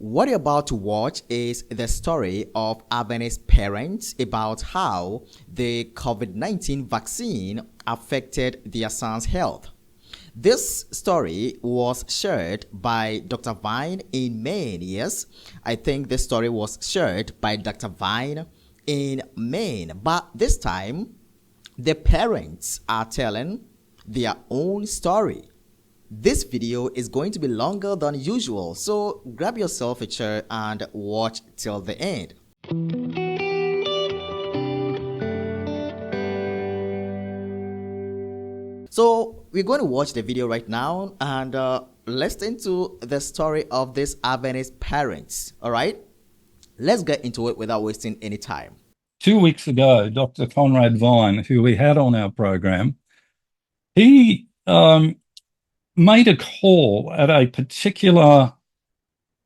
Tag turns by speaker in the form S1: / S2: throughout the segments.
S1: What you're about to watch is the story of Adventist parents about how the COVID-19 vaccine affected their son's health. This story was shared by Dr. Vine in Maine. Yes, I think this story was shared by Dr. Vine in Maine. But this time, the parents are telling their own story. This video is going to be longer than usual, so grab yourself a chair and watch till the end. So we're going to watch the video right now and listen to the story of these Adventist parents. All right, let's get into it without wasting any time.
S2: 2 weeks ago, Dr. Conrad Vine, who we had on our program, he made a call at a particular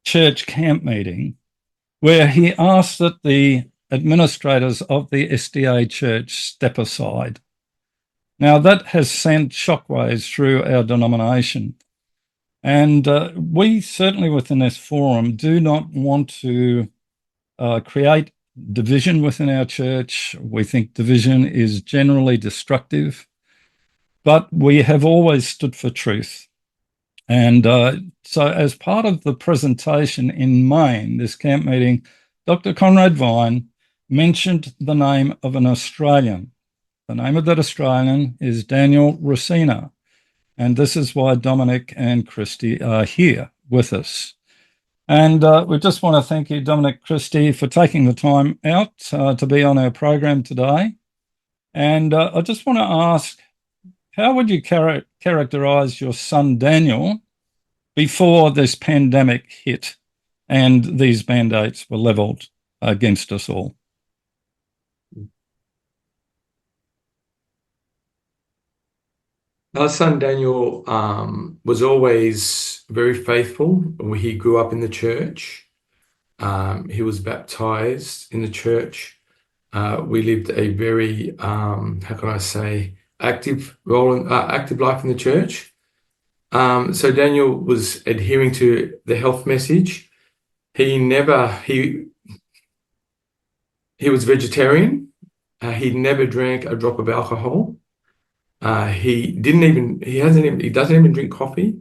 S2: church camp meeting where he asked that the administrators of the SDA church step aside. Now, that has sent shockwaves through our denomination. And we certainly within this forum do not want to create division within our church. We think division is generally destructive. But we have always stood for truth. And so as part of the presentation in Maine, this camp meeting, Dr. Conrad Vine mentioned the name of an Australian. The name of that Australian is Daniel Racina. And this is why Dominic and Christy are here with us. And we just want to thank you, Dominic, Christy, for taking the time out to be on our program today. And I just want to ask, how would you characterize your son, Daniel, before this pandemic hit and these mandates were leveled against us all?
S3: Our son, Daniel, was always very faithful. He grew up in the church. He was baptized in the church. We lived a very, how can I say, active life in the church. So Daniel was adhering to the health message. He was vegetarian. He never drank a drop of alcohol. He doesn't even drink coffee.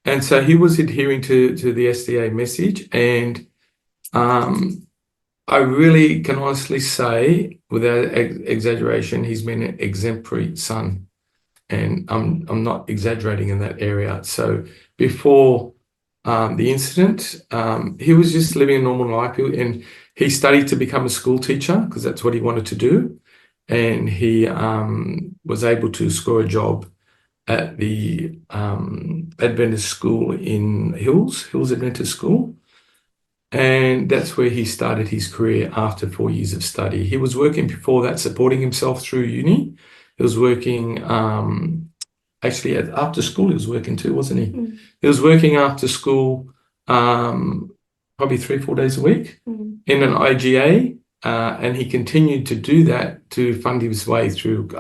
S3: And so he was adhering to the SDA message. And I really can honestly say, without exaggeration, he's been an exemplary son, and I'm not exaggerating in that area. So before the incident, he was just living a normal life, and he studied to become a school teacher because that's what he wanted to do, and he was able to score a job at the Adventist school in Hills Adventist School. And that's where he started his career after 4 years of study. He was working before that, supporting himself through uni. He was working, actually after school he was working too, wasn't he? Mm. He was working after school probably 3-4 days a week in an IGA, and he continued to do that to fund his way through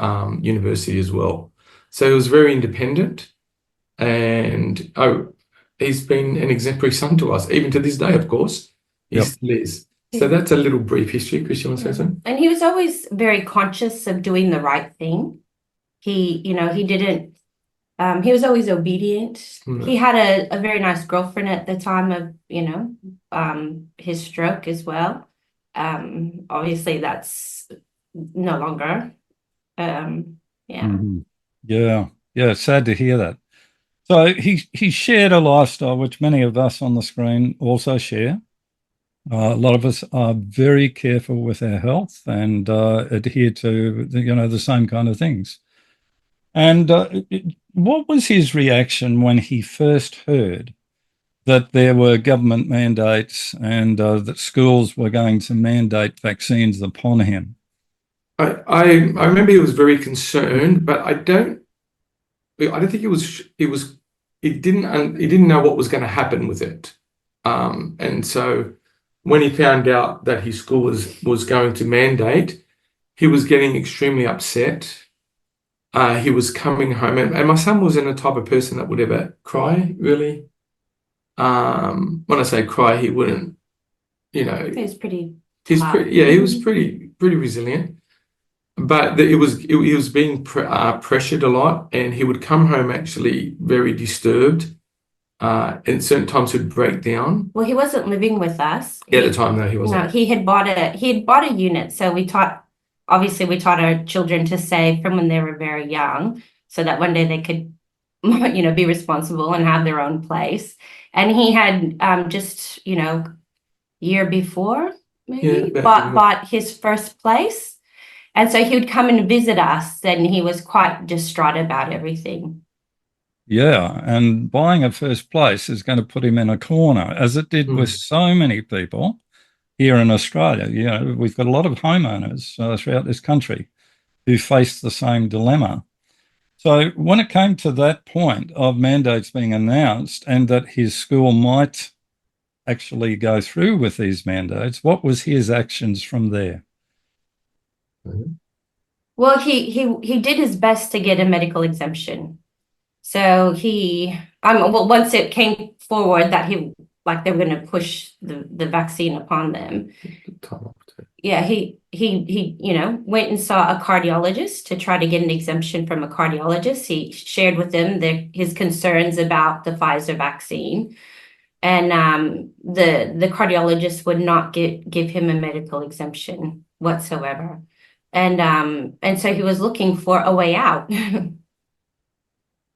S3: university as well. So he was very independent, and he's been an exemplary son to us, even to this day, of course. He still is. So that's a little brief history. Chris, you want to say something?
S4: And he was always very conscious of doing the right thing. He was always obedient. He had a very nice girlfriend at the time of, his stroke as well. Obviously that's no longer.
S2: Yeah, sad to hear that. So he shared a lifestyle which many of us on the screen also share. A lot of us are very careful with our health and adhere to the same kind of things. And what was his reaction when he first heard that there were government mandates and that schools were going to mandate vaccines upon him?
S3: I remember he was very concerned, but I don't think he didn't know what was going to happen with it. And so when he found out that his school was going to mandate, he was getting extremely upset. He was coming home, and my son wasn't the type of person that would ever cry, really. when I say cry, he wouldn't, you know,
S4: It was pretty
S3: he
S4: hard.
S3: was pretty resilient. But he was being pressured a lot, and he would come home actually very disturbed. And certain times he'd break down.
S4: Well, he wasn't living with us.
S3: At the time, no, he
S4: No,
S3: wasn't.
S4: he had bought a unit. So we taught our children to save from when they were very young, so that one day they could, be responsible and have their own place. And he had just, year before maybe bought his first place. And so he would come and visit us, and he was quite distraught about everything.
S2: Yeah, and buying a first place is going to put him in a corner, as it did with so many people here in Australia. You know, we've got a lot of homeowners throughout this country who face the same dilemma. So when it came to that point of mandates being announced and that his school might actually go through with these mandates, what was his actions from there?
S4: Well, he did his best to get a medical exemption. So once it came forward that they were going to push the vaccine upon them. Yeah, he went and saw a cardiologist to try to get an exemption from a cardiologist. He shared with them his concerns about the Pfizer vaccine, and the cardiologist would not give him a medical exemption whatsoever. And so he was looking for a way out.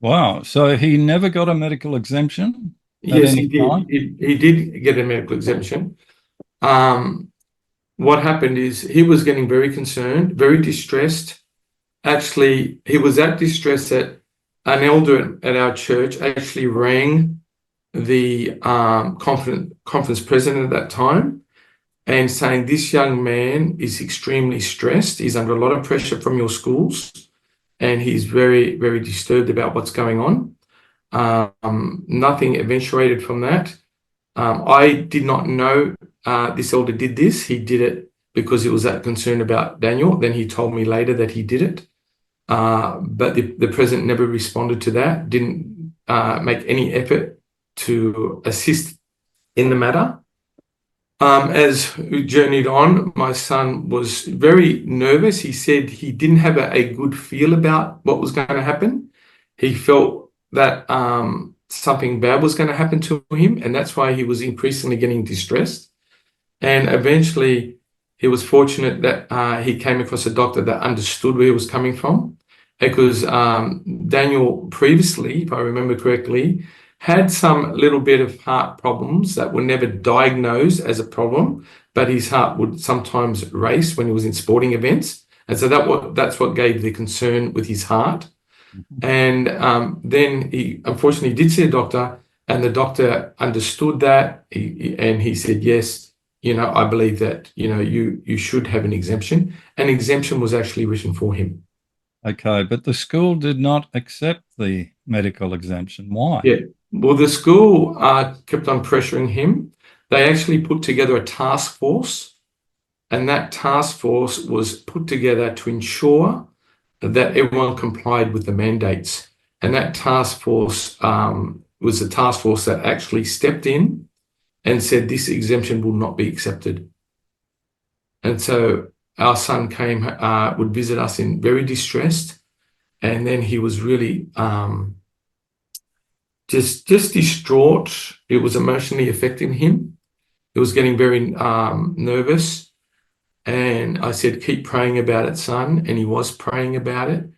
S2: Wow. So he never got a medical exemption?
S3: Yes, he did. He did get a medical exemption. What happened is he was getting very concerned, very distressed. Actually, he was that distressed that an elder at our church actually rang the conference president at that time and saying, this young man is extremely stressed. He's under a lot of pressure from your schools, and he's very, very disturbed about what's going on. Nothing eventuated from that. I did not know this elder did this. He did it because he was that concerned about Daniel. Then he told me later that he did it. But the president never responded to that, didn't make any effort to assist in the matter. As we journeyed on, my son was very nervous. He said he didn't have a good feel about what was going to happen. He felt that something bad was going to happen to him, and that's why he was increasingly getting distressed. And eventually, he was fortunate that he came across a doctor that understood where he was coming from, because Daniel previously, if I remember correctly, had some little bit of heart problems that were never diagnosed as a problem, but his heart would sometimes race when he was in sporting events. And so that's what gave the concern with his heart. And then he unfortunately did see a doctor, and the doctor understood that, and he said, yes, I believe that, you should have an exemption. An exemption was actually written for him.
S2: Okay, but the school did not accept the medical exemption. Why?
S3: Yeah. Well, the school kept on pressuring him. They actually put together a task force, and that task force was put together to ensure that everyone complied with the mandates. And that task force was a task force that actually stepped in and said this exemption will not be accepted. And so our son would visit us in very distressed, and then he was really just distraught. It was emotionally affecting him. He was getting very nervous. And I said, keep praying about it, son. And he was praying about it.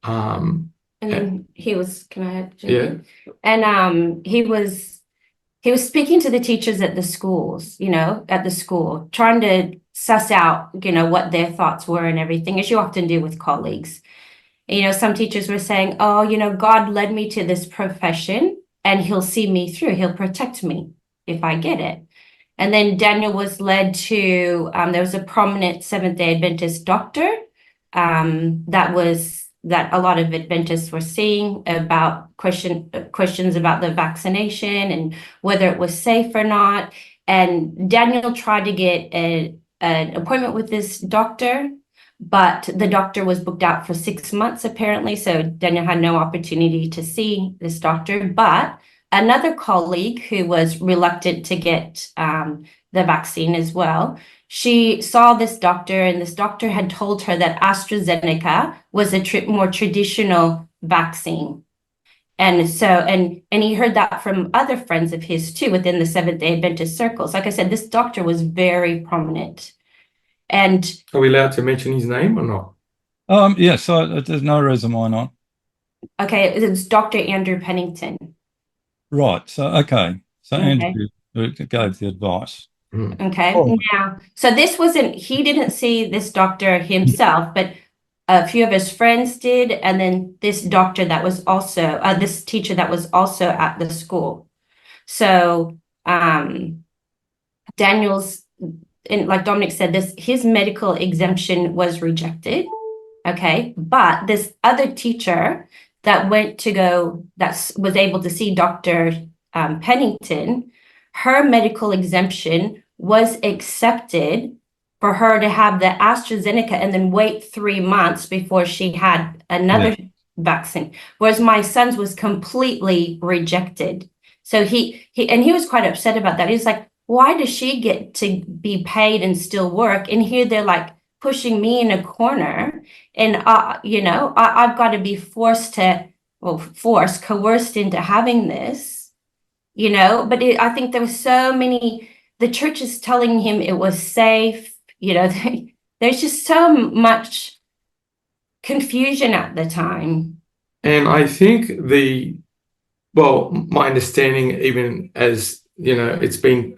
S4: And then he was, can I add?
S3: Yeah.
S4: And he was speaking to the teachers at the schools, at the school, trying to suss out, what their thoughts were and everything, as you often do with colleagues. Some teachers were saying, oh, God led me to this profession and he'll see me through. He'll protect me if I get it. And then Daniel was led to, there was a prominent Seventh-day Adventist doctor that a lot of Adventists were seeing about questions about the vaccination and whether it was safe or not. And Daniel tried to get an appointment with this doctor, but the doctor was booked out for 6 months apparently. So Daniel had no opportunity to see this doctor, but another colleague who was reluctant to get the vaccine as well. She saw this doctor, and this doctor had told her that AstraZeneca was a more traditional vaccine. And so, and he heard that from other friends of his too, within the Seventh-day Adventist circles. Like I said, this doctor was very prominent. And
S3: Are we allowed to mention his name or not?
S2: Yes, there's no reason why not.
S4: okay, it's Dr. Andrew Pennington.
S2: Right. So, okay. So
S4: Okay.
S2: Andrew gave the advice.
S4: Okay.
S2: Oh.
S4: Now, so this wasn't, he didn't see this doctor himself, but a few of his friends did. And then this doctor that was also, this teacher that was also at the school. So, Daniel's, and like Dominic said, his medical exemption was rejected. Okay. But this other teacher that was able to see Dr. Pennington, her medical exemption was accepted for her to have the AstraZeneca and then wait 3 months before she had another vaccine. Whereas my son's was completely rejected. So he was quite upset about that. He's like, why does she get to be paid and still work? And here they're like pushing me in a corner, and I've got to be coerced into having this, but I think there was so many, the church is telling him it was safe, there's just so much confusion at the time.
S3: And I think my understanding, even as it's been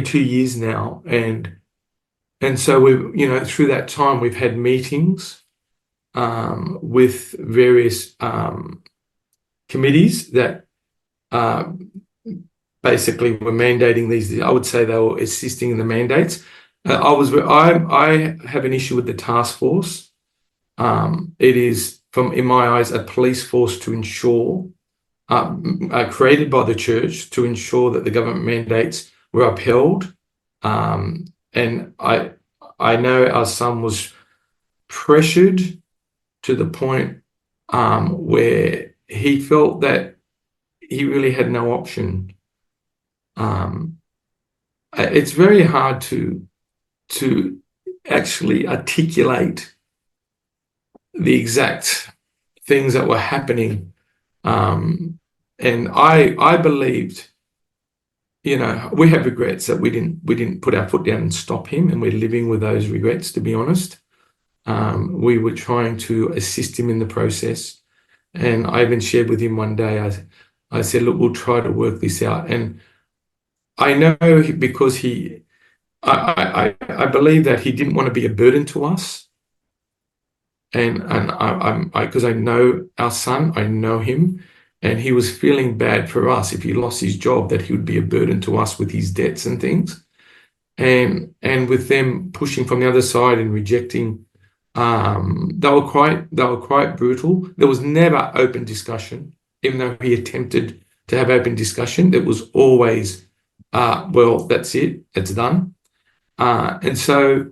S3: 2 years now, and so we've through that time we've had meetings with various committees that basically were mandating these. I would say they were assisting in the mandates. I have an issue with the task force. It is, in my eyes, a police force to ensure, created by the church to ensure that the government mandates were upheld. And I know our son was pressured to the point where he felt that he really had no option. It's very hard to actually articulate the exact things that were happening. And I believed, we have regrets that we didn't put our foot down and stop him, and we're living with those regrets, to be honest. We were trying to assist him in the process. And I even shared with him one day, I said, look, we'll try to work this out. And I know because I believe that he didn't want to be a burden to us. And because I know our son, I know him, and he was feeling bad for us if he lost his job, that he would be a burden to us with his debts and things. And with them pushing from the other side and rejecting, they were quite brutal. There was never open discussion, even though he attempted to have open discussion. It was always, well, that's it, it's done. And so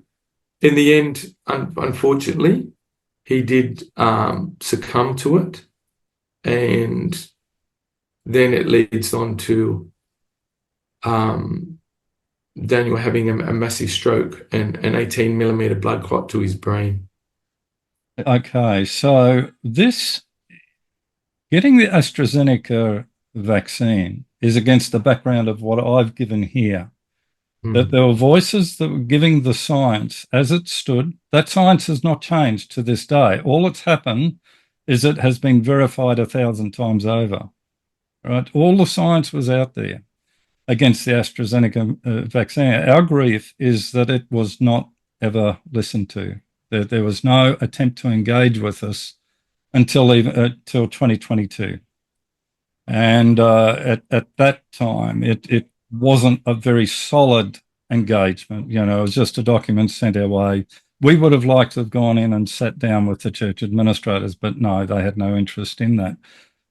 S3: in the end, unfortunately, he did succumb to it. And then it leads on to Daniel having a massive stroke and an 18 millimeter blood clot to his brain.
S2: Okay, so getting the AstraZeneca vaccine is against the background of what I've given here. That there were voices that were giving the science as it stood. That science has not changed to this day. All that's happened is it has been verified 1,000 times over. Right? All the science was out there against the AstraZeneca vaccine. Our grief is that it was not ever listened to. There was no attempt to engage with us until 2022. And at that time, it wasn't a very solid engagement. It was just a document sent our way. We would have liked to have gone in and sat down with the church administrators, but no, they had no interest in that.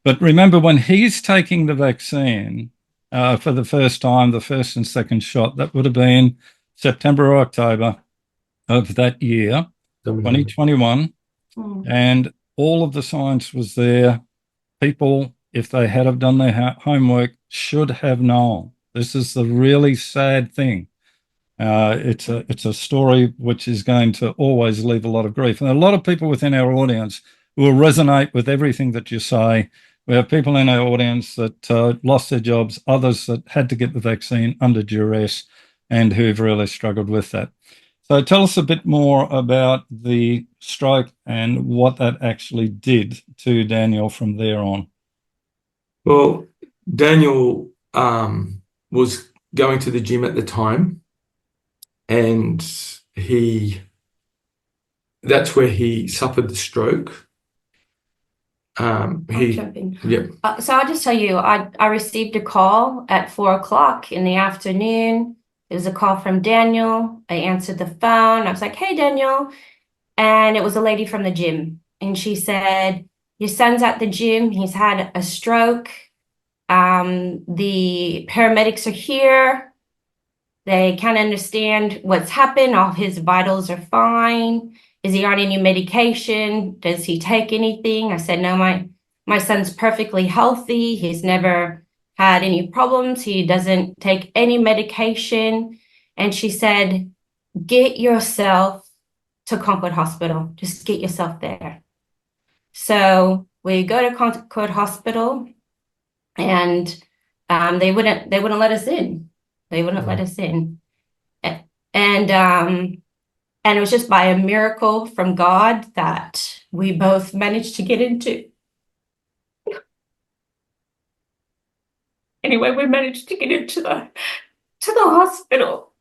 S2: But remember, when he's taking the vaccine for the first time, the first and second shot, that would have been September or October of that year, 2021. And all of the science was there. People if they had have done their homework, should have known. This is the really sad thing. It's a story which is going to always leave a lot of grief. And a lot of people within our audience will resonate with everything that you say. We have people in our audience that lost their jobs, others that had to get the vaccine under duress and who've really struggled with that. So tell us a bit more about the stroke and what that actually did to Daniel from there on.
S3: Well, Daniel was going to the gym at the time, and that's where he suffered the stroke.
S4: I'll jump in.
S3: Yeah.
S4: So I'll just tell you, I received a call at 4 o'clock in the afternoon. It was a call from Daniel. I answered the phone. I was like, "Hey, Daniel." And it was a lady from the gym. And she said, "Your son's at the gym. He's had a stroke. The paramedics are here. They can't understand what's happened. All his vitals are fine. Is he on any medication? Does he take anything?" I said, "No, my son's perfectly healthy. He's never had any problems. He doesn't take any medication." And she said, "Get yourself to Concord Hospital. Just get yourself there." So we go to Concord Hospital, and they wouldn't let us in. They wouldn't let us in. And it was just by a miracle from God that we both managed to get into. Anyway, we managed to get into the hospital.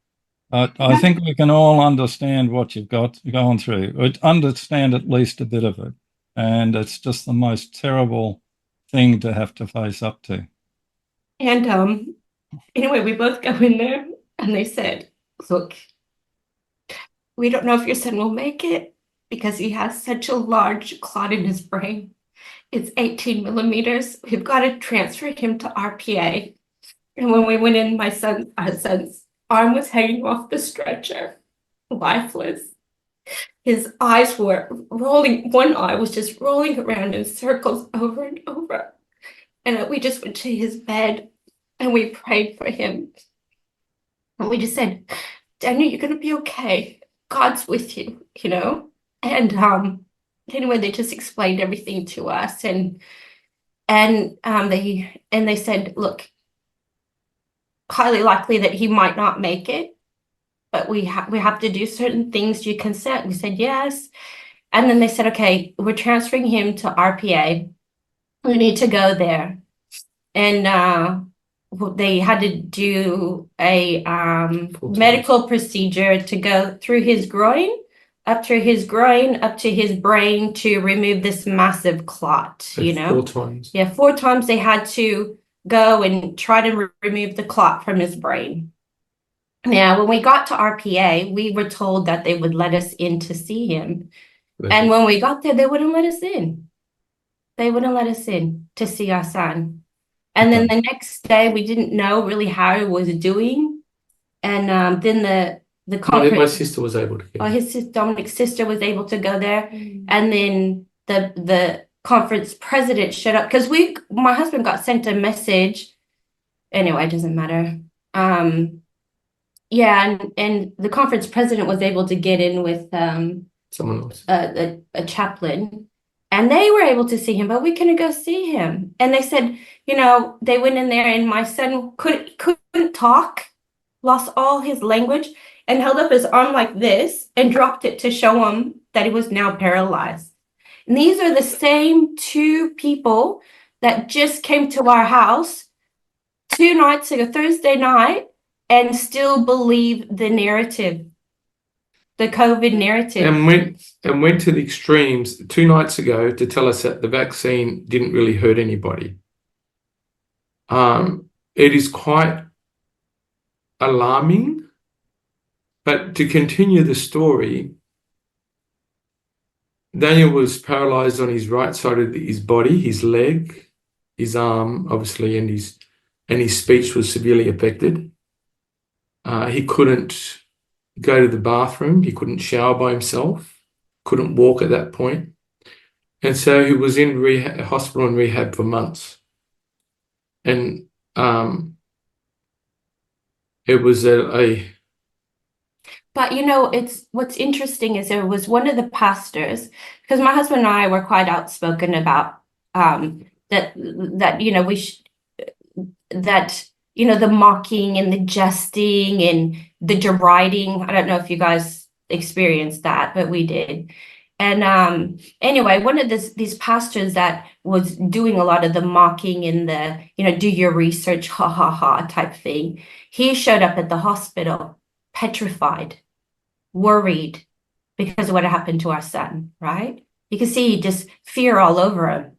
S2: I think we can all understand what you've got going through. Understand at least a bit of it. And it's just the most terrible thing to have to face up to.
S4: And anyway, we both go in there, and they said, "Look, we don't know if your son will make it because he has such a large clot in his brain. It's 18 millimeters. We've got to transfer him to RPA." And when we went in, our son's arm was hanging off the stretcher, lifeless. His eyes were rolling. One eye was just rolling around in circles over and over. And we just went to his bed and we prayed for him. And we just said, "Daniel, you're going to be okay. God's with you, you know?" And anyway, they just explained everything to us. And they said, "Look, highly likely that he might not make it, but we have to do certain things. Do you consent?" We said yes. And then they said, "Okay, we're transferring him to RPA. We need to go there." And they had to do a medical procedure to go through his groin, up to his brain to remove this massive clot, you know?
S3: 4 times.
S4: Yeah, 4 times they had to go and try to remove the clot from his brain. Now, when we got to RPA, we were told that they would let us in to see him. And when we got there, they wouldn't let us in. They wouldn't let us in to see our son. And then the next day, we didn't know really how he was doing. And then the conference.
S3: My sister was able to go.
S4: Dominic's sister was able to go there. And then the conference president showed up because my husband got sent a message. Anyway, it doesn't matter. Yeah, and the conference president was able to get in with
S3: someone else,
S4: a chaplain, and they were able to see him, but we couldn't go see him. And they said, they went in there, and my son couldn't talk, lost all his language, and held up his arm like this and dropped it to show him that he was now paralyzed. And these are the same 2 people that just came to our house 2 nights ago, Thursday night, and still believe the narrative, the COVID narrative.
S3: And went to the extremes 2 nights ago to tell us that the vaccine didn't really hurt anybody. It is quite alarming, but to continue the story, Daniel was paralyzed on his right side of his body, his leg, his arm, obviously, and his speech was severely affected. He couldn't go to the bathroom. He couldn't shower by himself. Couldn't walk at that point. And so he was in hospital and rehab for months. And it was
S4: But it's what's interesting is there was one of the pastors, because my husband and I were quite outspoken about that the mocking and the jesting and the deriding. I don't know if you guys experienced that, but we did. And anyway, one of these pastors that was doing a lot of the mocking and the do your research, ha ha ha type thing, he showed up at the hospital petrified, worried because of what happened to our son, right? You can see just fear all over him.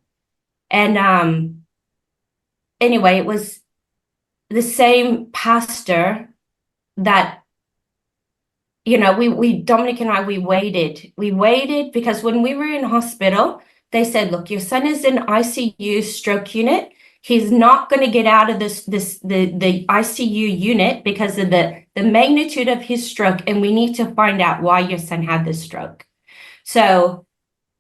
S4: And anyway, it was the same pastor that we Dominic and I, we waited because when we were in hospital, they said, look, your son is in ICU stroke unit. He's not going to get out of the ICU unit because of the magnitude of his stroke, and we need to find out why your son had this stroke. So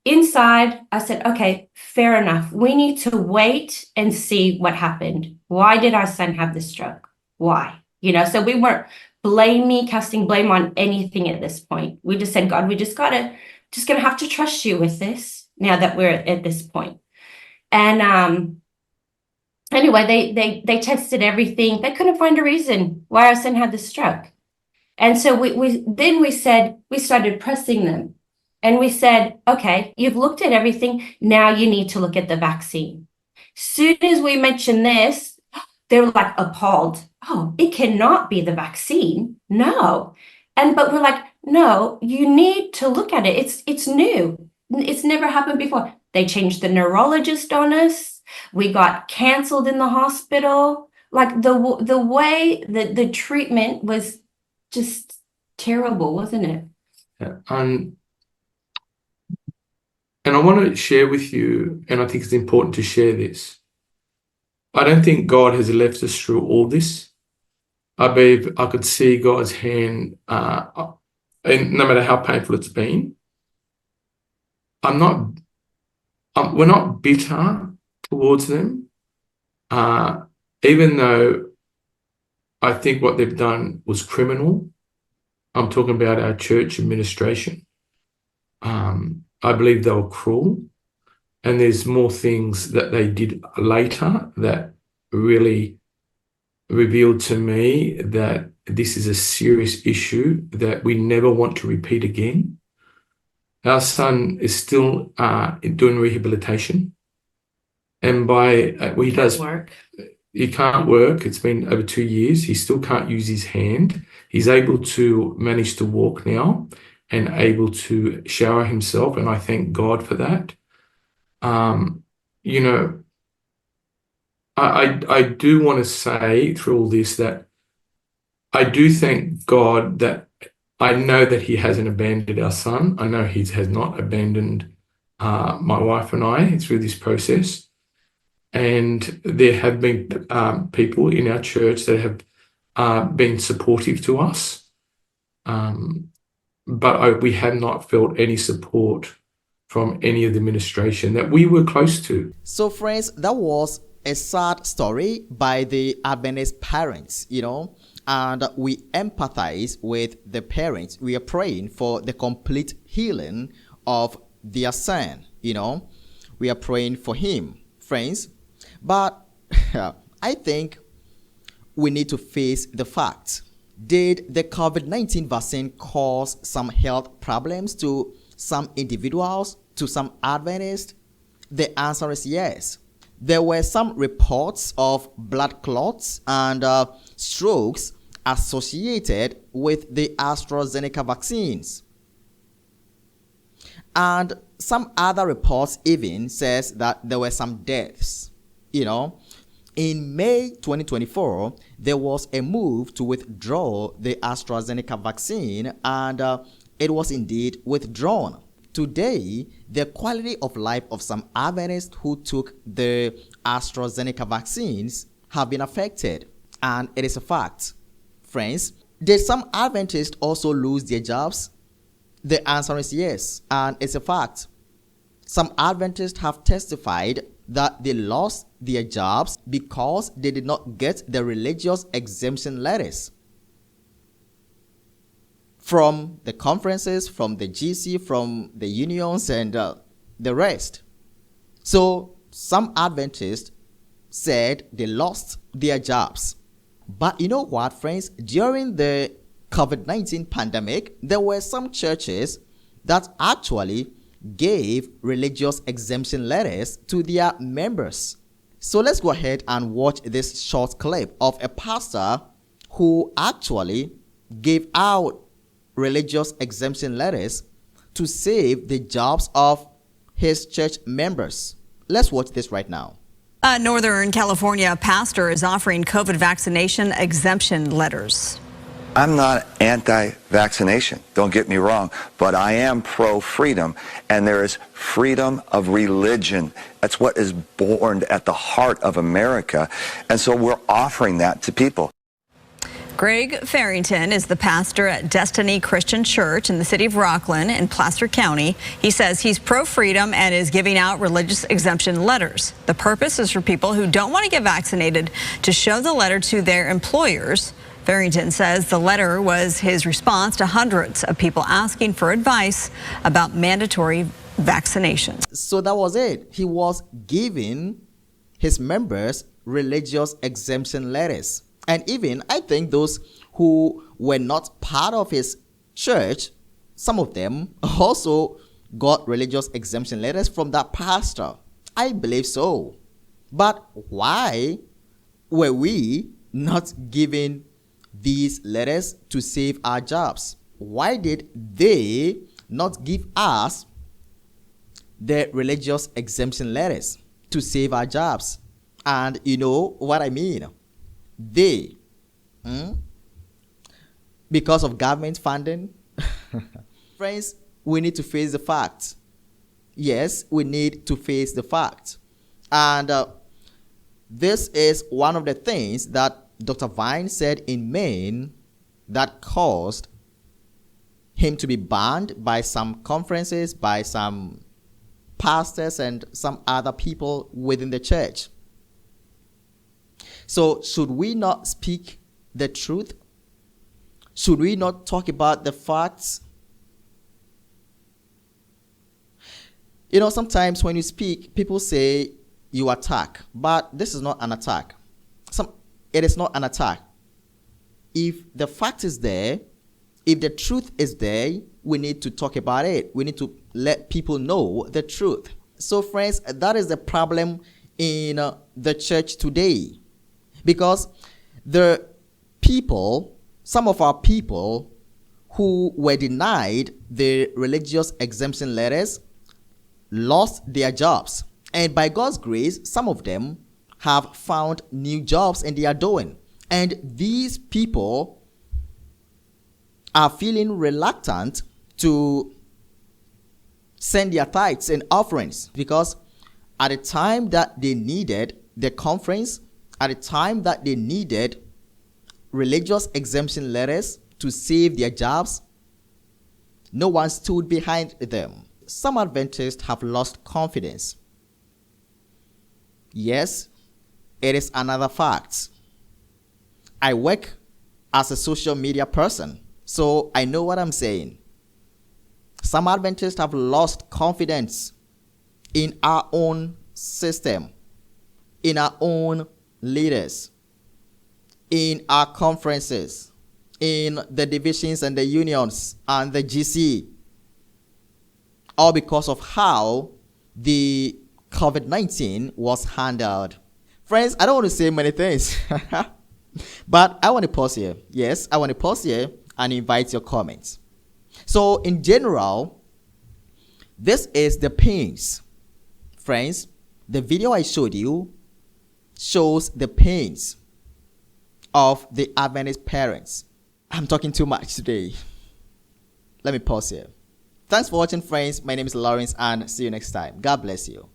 S4: inside, I said, okay, fair enough. We need to wait and see what happened. Why did our son have this stroke? Why? So we weren't casting blame on anything at this point. We just said, God, we just gonna have to trust you with this now that we're at this point. And anyway, they tested everything. They couldn't find a reason why our son had the stroke. And so we started pressing them. And we said, okay, you've looked at everything. Now you need to look at the vaccine. Soon as we mentioned this, they were like appalled. Oh, it cannot be the vaccine. No. But we're like, no, you need to look at it. It's new. It's never happened before. They changed the neurologist on us. We got canceled in the hospital. Like the way that the treatment was just terrible, wasn't it?
S3: Yeah. And I want to share with you, and I think it's important to share this. I don't think God has left us through all this. I believe I could see God's hand, and no matter how painful it's been. We're not bitter towards them, even though I think what they've done was criminal. I'm talking about our church administration. I believe they were cruel, and there's more things that they did later that really revealed to me that this is a serious issue that we never want to repeat again. Our son is still doing rehabilitation, and he does
S4: work.
S3: He can't work. It's been over 2 years. He still can't use his hand. He's able to manage to walk now and able to shower himself, and I thank God for that. I do want to say through all this that I do thank God that I know that He hasn't abandoned our son. I know He has not abandoned my wife and I through this process. And there have been people in our church that have been supportive to us. But we have not felt any support from any of the administration that we were close to.
S1: So friends, that was a sad story by the Adventist parents, and we empathize with the parents. We are praying for the complete healing of their son, we are praying for him, friends. But I think we need to face the facts. Did the COVID-19 vaccine cause some health problems to some individuals, to some Adventists? The answer is yes. There were some reports of blood clots and strokes associated with the AstraZeneca vaccines. And some other reports even says that there were some deaths. In May 2024, there was a move to withdraw the AstraZeneca vaccine, and it was indeed withdrawn. Today, the quality of life of some Adventists who took the AstraZeneca vaccines have been affected, and it is a fact. Friends, did some Adventists also lose their jobs? The answer is yes, and it's a fact. Some Adventists have testified that they lost their jobs because they did not get the religious exemption letters from the conferences, from the GC, from the unions, and the rest. So some Adventists said they lost their jobs. But you know what, friends? During the COVID-19 pandemic, there were some churches that actually gave religious exemption letters to their members. So let's go ahead and watch this short clip of a pastor who actually gave out religious exemption letters to save the jobs of his church members. Let's watch this right now.
S5: A Northern California pastor is offering COVID vaccination exemption letters.
S6: I'm not anti-vaccination, don't get me wrong, but I am pro-freedom, and there is freedom of religion. That's what is born at the heart of America, and so we're offering that to people.
S5: Greg Farrington is the pastor at Destiny Christian Church in the city of Rockland in Placer County. He says he's pro-freedom and is giving out religious exemption letters. The purpose is for people who don't want to get vaccinated to show the letter to their employers. Farrington says the letter was his response to hundreds of people asking for advice about mandatory vaccinations.
S1: So that was it. He was giving his members religious exemption letters. And even, I think those who were not part of his church, some of them also got religious exemption letters from that pastor. I believe so. But why were we not given these letters to save our jobs? Why did they not give us the religious exemption letters to save our jobs? And you know what I mean? They, because of government funding. Friends, we need to face the fact. Yes, we need to face the fact. And this is one of the things that Dr. Vine said in Maine that caused him to be banned by some conferences, by some pastors and some other people within the church. So should we not speak the truth? Should we not talk about the facts? You know, sometimes when you speak, people say you attack, but this is not an attack. It is not an attack. If the fact is there, if the truth is there, we need to talk about it. We need to let people know the truth. So friends, that is the problem in the church today. Because the people, some of our people who were denied the religious exemption letters lost their jobs. And by God's grace, some of them have found new jobs and they are doing. And these people are feeling reluctant to send their tithes and offerings because at the time that they needed the conference, at the time that they needed religious exemption letters to save their jobs, no one stood behind them. Some Adventists have lost confidence. Yes, it is another fact. I work as a social media person, so I know what I'm saying. Some Adventists have lost confidence in our own system, in our own leaders, in our conferences, in the divisions and the unions and the GC, all because of how the COVID-19 was handled. Friends, I don't want to say many things, but I want to pause here. Yes, I want to pause here and invite your comments. So in general, this is the pains. Friends, the video I showed you shows the pains of the Adventist parents. I'm talking too much today. Let me pause here. Thanks for watching, friends. My name is Lawrence, and see you next time. God bless you.